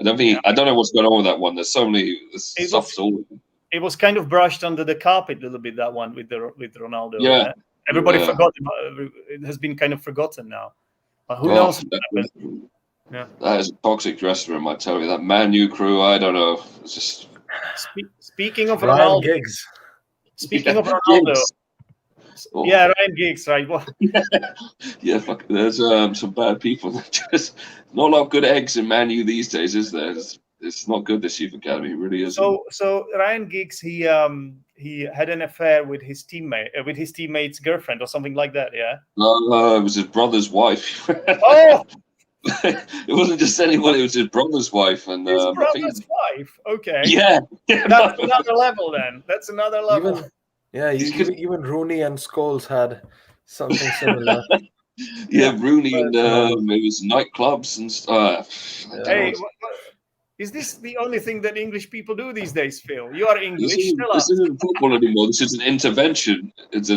I don't know what's going on with that one. There's so many stuff. It was kind of brushed under the carpet a little bit, that one with Ronaldo. Yeah. Everybody forgot about it. It has been kind of forgotten now. But who knows what happened? Yeah. That is a toxic dressing room, I tell you. That Man U crew, I don't know. It's just speaking of Ryan Ronaldo. Giggs. Speaking of Ronaldo. Yeah, Ryan Giggs, right? Yeah, fuck. There's some bad people. Just not a lot of good eggs in Man U these days, is there? It's not good, this youth academy. It really isn't. So Ryan Giggs, he had an affair with his teammate's girlfriend or something like that. Yeah. No, it was his brother's wife. Oh. It wasn't just anyone; it was his brother's wife, and his brother's wife. Okay. Yeah. That's another level. Then that's another level. Even Rooney and Scholes had something similar. Yeah, Rooney and it was nightclubs and stuff. Hey, is this the only thing that English people do these days, Phil? You are English. This isn't football anymore. This is an intervention. It's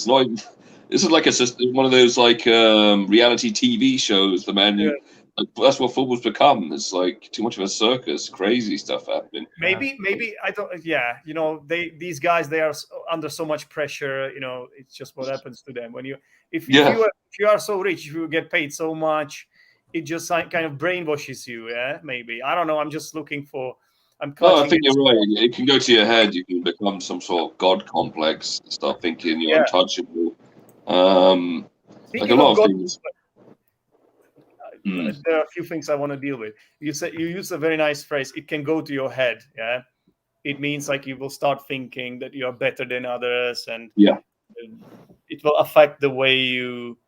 not. This is like one of those like reality TV shows. That's what football's become. It's like too much of a circus. Crazy stuff happening. Maybe I don't. Yeah, these guys, they are under so much pressure. It's just what happens to them when if you are so rich, if you get paid so much, it just kind of brainwashes you. Yeah, maybe, I don't know. I'm just looking for. I think you're right. It can go to your head. You can become some sort of god complex. Start thinking you're untouchable. Like a lot of things. There are a few things I want to deal with. You use a very nice phrase. It can go to your head. Yeah, it means like you will start thinking that you are better than others, and it will affect the way you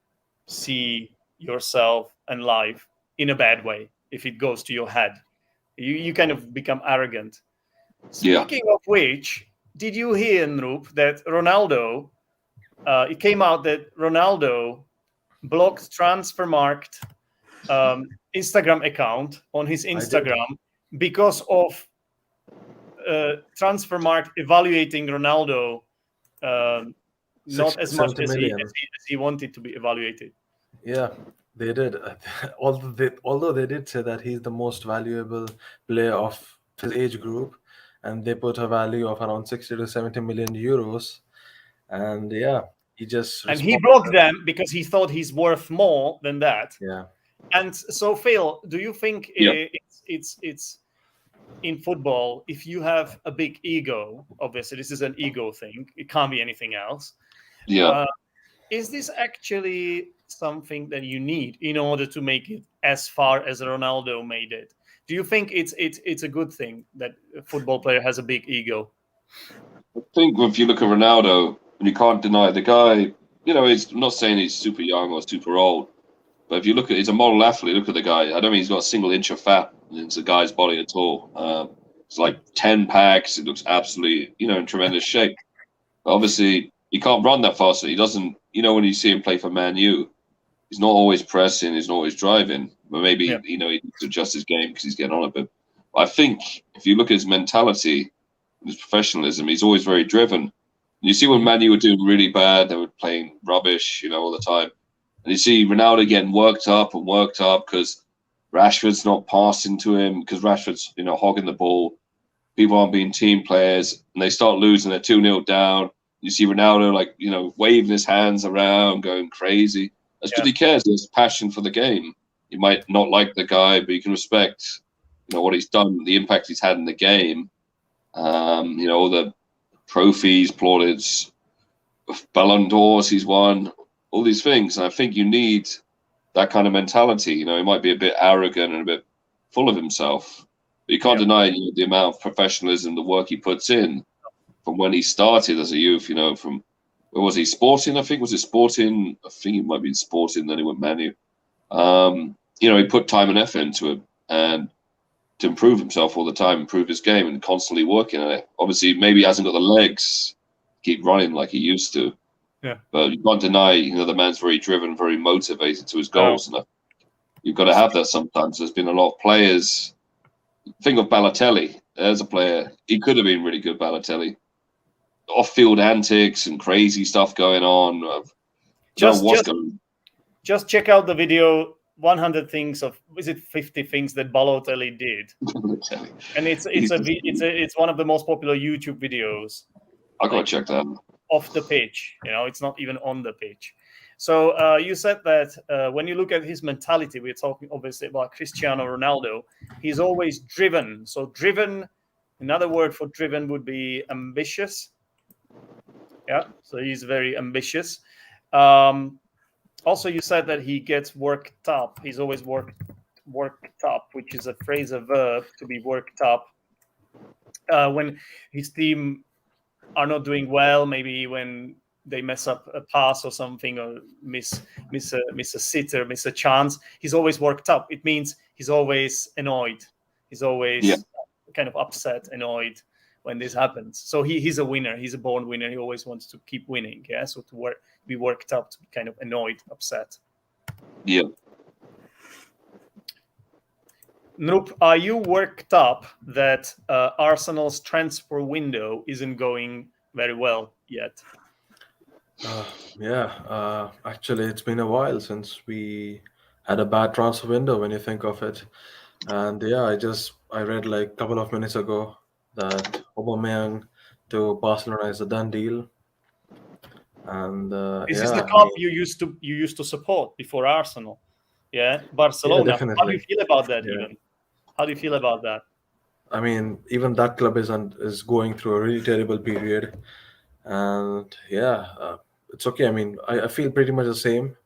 see yourself and life in a bad way. If it goes to your head, you kind of become arrogant. Speaking of which, did you hear, Nrup, that Ronaldo? It came out that Ronaldo blocked Transfermarkt Instagram account on his Instagram because of Transfermarkt evaluating Ronaldo not as much as he wanted to be evaluated. Yeah, they did. Although they did say that he's the most valuable player of his age group, and they put a value of around 60 to 70 million euros. And he blocked them because he thought he's worth more than that. Yeah. And so, Phil, do you think it's in football, if you have a big ego, obviously this is an ego thing, it can't be anything else. Yeah. Is this actually something that you need in order to make it as far as Ronaldo made it? Do you think it's a good thing that a football player has a big ego? I think if you look at Ronaldo, and you can't deny the guy, he's I'm not saying he's super young or super old, but if you look at, he's a model athlete. Look at the guy. I don't mean he's got a single inch of fat into the guy's body at all. It's like 10 packs. It looks absolutely, in tremendous shape. Obviously, he can't run that fast. So he doesn't. When you see him play for Man U, he's not always pressing. He's not always driving. But maybe he needs to adjust his game because he's getting on a bit. But I think if you look at his mentality, his professionalism, he's always very driven. You see when Man U were doing really bad, they were playing rubbish, all the time. And you see Ronaldo getting worked up because Rashford's not passing to him, because Rashford's, hogging the ball. People aren't being team players, and they start losing. They're 2-0 down. You see Ronaldo, waving his hands around, going crazy. That's because he cares. He has passion for the game. You might not like the guy, but you can respect, what he's done, the impact he's had in the game. All the trophies, plaudits, Ballon d'Ors he's won, all these things. And I think you need that kind of mentality. He might be a bit arrogant and a bit full of himself, but you can't deny the amount of professionalism, the work he puts in from when he started as a youth. From where was he? Sporting, I think. Was it Sporting? I think it might be Sporting. Then he went Man U. He put time and effort into it, and to improve himself all the time, improve his game, and constantly working at it. Obviously, maybe he hasn't got the legs to keep running like he used to. Yeah. But you can't deny, the man's very driven, very motivated to his goals. And you've got to have that sometimes. There's been a lot of players. Think of Balotelli. There's a player. He could have been really good, Balotelli. Off-field antics and crazy stuff going on. Just check out the video. 100 things of, is it 50 things that Balotelli did? And it's one of the most popular YouTube videos. I gotta check that. Off the pitch, it's not even on the pitch. So you said that when you look at his mentality, we're talking obviously about Cristiano Ronaldo. He's always driven. So driven, another word for driven would be ambitious. Yeah, so he's very ambitious. Also, you said that he gets worked up. He's always worked up, which is a phrasal verb, to be worked up. When his team are not doing well, maybe when they mess up a pass or something, or miss a sitter, miss a chance, he's always worked up. It means he's always annoyed. He's always kind of upset, annoyed when this happens. So he's a winner. He's a born winner. He always wants to keep winning. Yeah. So to be worked up, to be kind of annoyed, upset. Yeah. Noop, are you worked up that Arsenal's transfer window isn't going very well yet? Actually, it's been a while since we had a bad transfer window when you think of it. And I read like a couple of minutes ago that Aubameyang to Barcelona is a done deal. And this is the club you used to support before Arsenal. Yeah, Barcelona. Definitely. How do you feel about that? Even how do you feel about that? I mean, even that club is going through a really terrible period, and it's okay. I mean, I feel pretty much the same,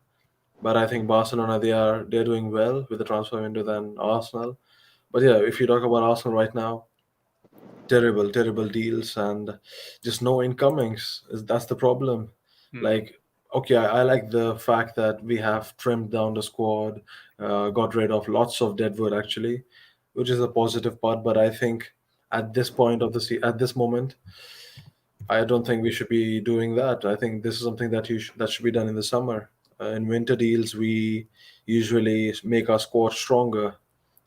but I think Barcelona they're doing well with the transfer window than Arsenal. But if you talk about Arsenal right now, terrible deals and just no incomings. That's the problem. Like, okay, I like the fact that we have trimmed down the squad, got rid of lots of deadwood actually, which is a positive part. But I think at this point of at this moment, I don't think we should be doing that. I think this is something that should be done in the summer. In winter deals, we usually make our squad stronger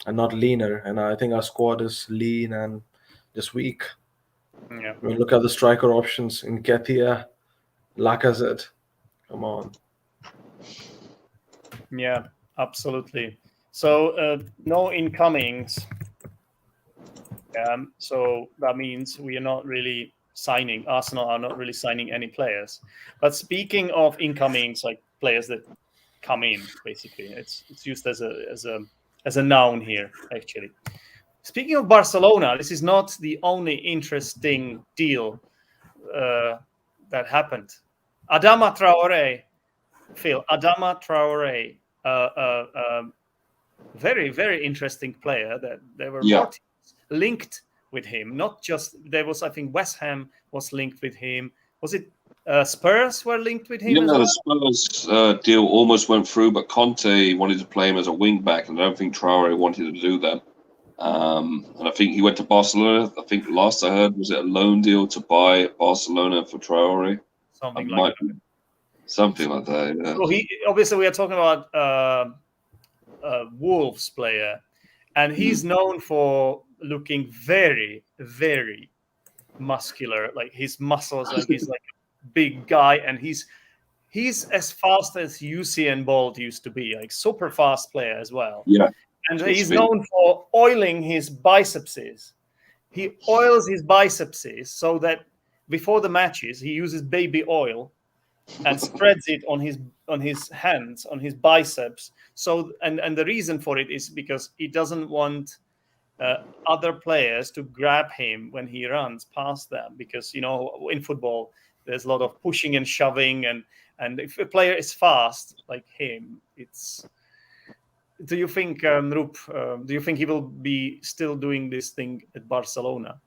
and not leaner. And I think our squad is lean and just weak. Yeah. I mean, look at the striker options in Nketiah, Lacazette. Come on. Yeah, absolutely. So no incomings. So that means we are not really signing. Arsenal are not really signing any players. But speaking of incomings, like players that come in, basically, it's used as a noun here, actually. Speaking of Barcelona, this is not the only interesting deal that happened. Adama Traoré, very, very interesting player that there were more teams linked with him. Not just, there was, I think West Ham was linked with him. Was it Spurs were linked with him? The Spurs deal almost went through, but Conte wanted to play him as a wing back, and I don't think Traoré wanted to do that. And I think he went to Barcelona. I think last I heard was it a loan deal to buy Barcelona for Traore. Something like that. Something like that. Yeah. So obviously we are talking about Wolves player, and he's known for looking very, very muscular. Like his muscles, like he's like a big guy, and he's as fast as Usain Bolt used to be, like super fast player as well. Yeah. And he's known for oiling his bicepses. He oils his bicepses so that before the matches he uses baby oil and spreads it on his hands, on his biceps. So and the reason for it is because he doesn't want other players to grab him when he runs past them, because in football there's a lot of pushing and shoving, and if a player is fast like him, it's. Do you think, Rup, do you think he will be still doing this thing at Barcelona?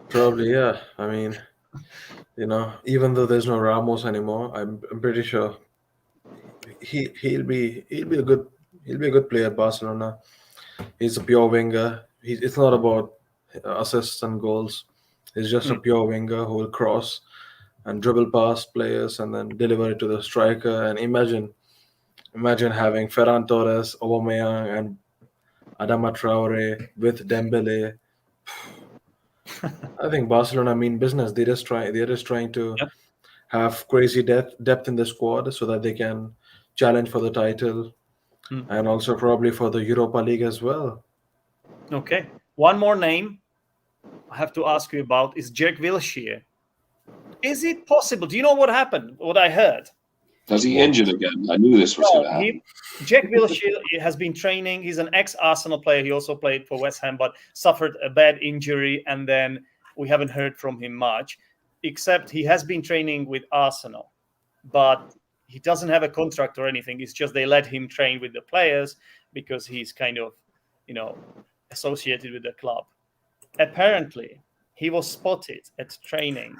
Probably, yeah. I mean, even though there's no Ramos anymore, I'm pretty sure he'll be a good player at Barcelona. He's a pure winger. It's not about assists and goals. He's just a pure winger who will cross and dribble past players and then deliver it to the striker. And imagine having Ferran Torres, Aubameyang, and Adama Traore with Dembele. I think Barcelona mean business. They're just trying to have crazy depth in the squad so that they can challenge for the title and also probably for the Europa League as well. Okay. One more name I have to ask you about is Jack Wilshere. Is it possible? Do you know what happened? What I heard? Has he injured again? I knew this was going to happen. Jack Wilshere has been training. He's an ex-Arsenal player. He also played for West Ham, but suffered a bad injury, and then we haven't heard from him much, except he has been training with Arsenal. But he doesn't have a contract or anything. It's just they let him train with the players because he's kind of, associated with the club. Apparently, he was spotted at training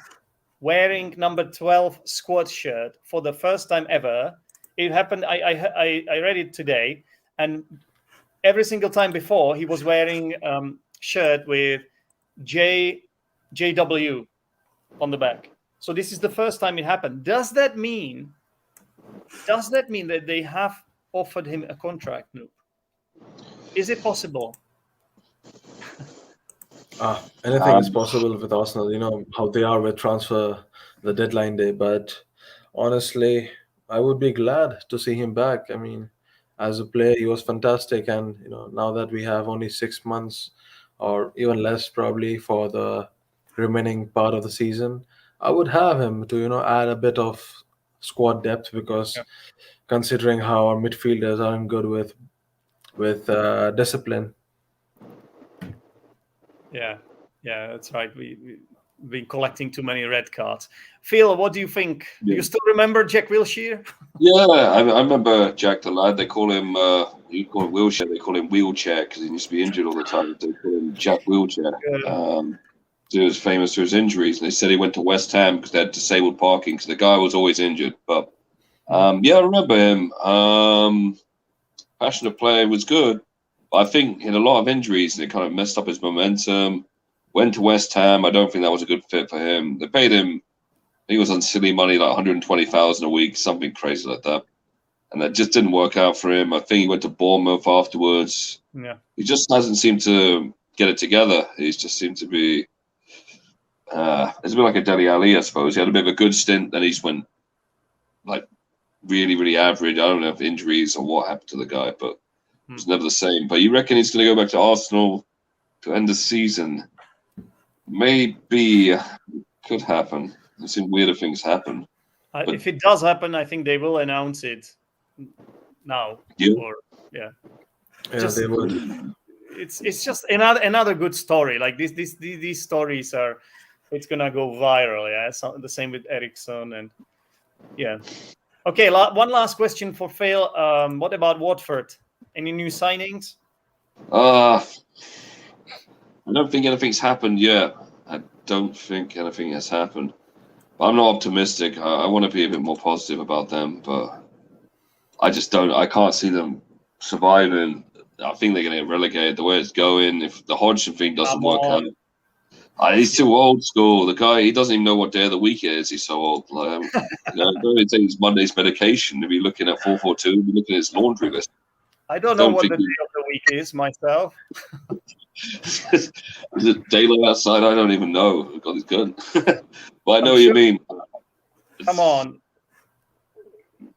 wearing number 12 squad shirt for the first time ever. It happened, I read it today, and every single time before he was wearing shirt with JW on the back. So this is the first time it happened. Does that mean that they have offered him a contract, Noop? Is it possible? Anything is possible with Arsenal. You know how they are with transfer, the deadline day. But honestly, I would be glad to see him back. I mean, as a player, he was fantastic. And, now that we have only 6 months or even less probably for the remaining part of the season, I would have him to, add a bit of squad depth because considering how our midfielders aren't good with discipline. Yeah, that's right. We've been collecting too many red cards. Phil, what do you think? Do you still remember Jack Wilshere? Yeah, I remember Jack the lad. They call him, you call him Wilshere, they call him Wheelchair because he used to be injured all the time. They call him Jack Wheelchair. He was famous for his injuries. And they said he went to West Ham because they had disabled parking because the guy was always injured. But, I remember him. Passionate player, was good. I think he had a lot of injuries and it kind of messed up his momentum. Went to West Ham. I don't think that was a good fit for him. They paid him, he was on silly money, like 120,000 a week, something crazy like that. And that just didn't work out for him. I think he went to Bournemouth afterwards. Yeah. He just hasn't seemed to get it together. He's just seemed to be, it's a bit like a Dele Alli, I suppose. He had a bit of a good stint, then he just went like really, really average. I don't know if injuries or what happened to the guy, but it's never the same. But you reckon he's going to go back to Arsenal to end the season? Maybe. Could happen. I've seen weirder things happen. If it does happen, I think they will announce it now. Yeah. They would. It's just another good story. Like these stories are, it's gonna go viral. Yeah, so the same with Erickson and Okay, one last question for Phil. What about Watford? Any new signings? I don't think anything's happened yet. I don't think anything has happened. But I'm not optimistic. I want to be a bit more positive about them, but I just don't. I can't see them surviving I think they're going to get relegated the way it's going. If the Hodgson thing doesn't Come work on. out, he's too old school. The guy, he doesn't even know what day of the week it is. He's so old. Like, don't even take his Monday's medication to be looking at 442. Be looking at his laundry list. I don't know what the day of the week is myself. Is it daylight outside? I don't even know. God, he's good. But I know what you mean. Come on.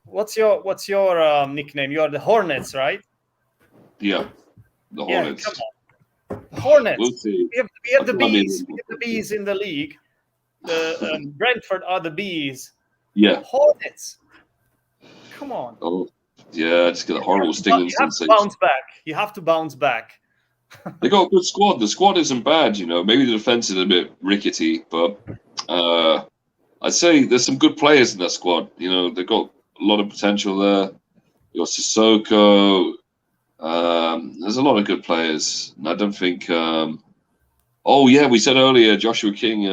What's your nickname? You're the Hornets, right? Yeah, the Hornets. Come on. The Hornets. We'll see. We have the bees. We have the bees in the league. The Brentford are the bees. Yeah. Hornets. Come on. Oh, yeah. Just get a horrible stinging sensation. You have to bounce back. They got a good squad. The squad isn't bad, Maybe the defense is a bit rickety, but I'd say there's some good players in that squad. They've got a lot of potential there. You got Sissoko. There's a lot of good players. And I don't think. We said earlier Joshua King.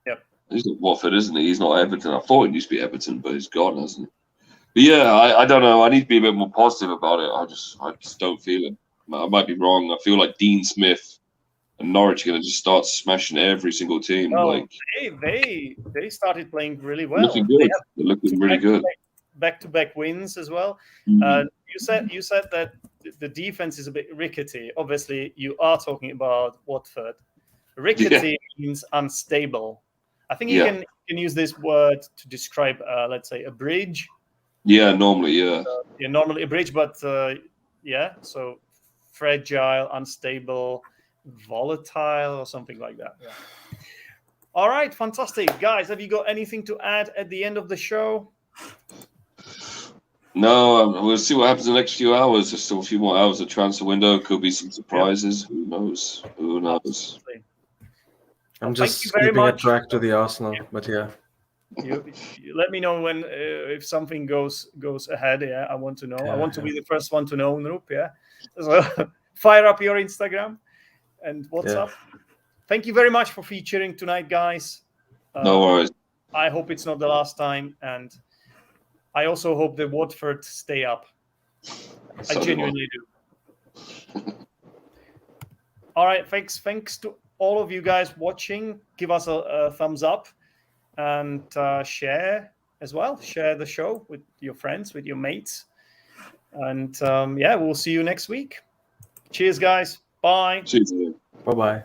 Yep. He's at Watford, isn't he? He's not Everton. I thought he used to be Everton, but he's gone, hasn't he? But yeah, I don't know. I need to be a bit more positive about it. I just don't feel it. I might be wrong. I feel like Dean Smith and Norwich are going to just start smashing every single team. They started playing really well. Looking good. They're looking really good. Back-to-back wins as well. Mm-hmm. You said that the defense is a bit rickety. Obviously, you are talking about Watford. Rickety means unstable. I think you can use this word to describe, let's say, a bridge. Yeah, normally, yeah. Normally a bridge, but so fragile, unstable, volatile, or something like that. Yeah. All right, fantastic. Guys, have you got anything to add at the end of the show? No, we'll see what happens in the next few hours. There's still a few more hours of transfer window. Could be some surprises. Who knows? Absolutely. I'm just keeping a track to the Arsenal, but yeah. You let me know when if something goes ahead. Yeah, I want to know. I want to be the first one to know, Noop. Yeah, so fire up your Instagram and WhatsApp. Yeah. Thank you very much for featuring tonight, guys. No worries. I hope it's not the last time, and I also hope that Watford stay up. I genuinely do. All right, thanks to all of you guys watching. Give us a thumbs up. And share as well. Share the show with your friends, with your mates. And we'll see you next week. Cheers, guys. Bye. Cheers. Bye-bye.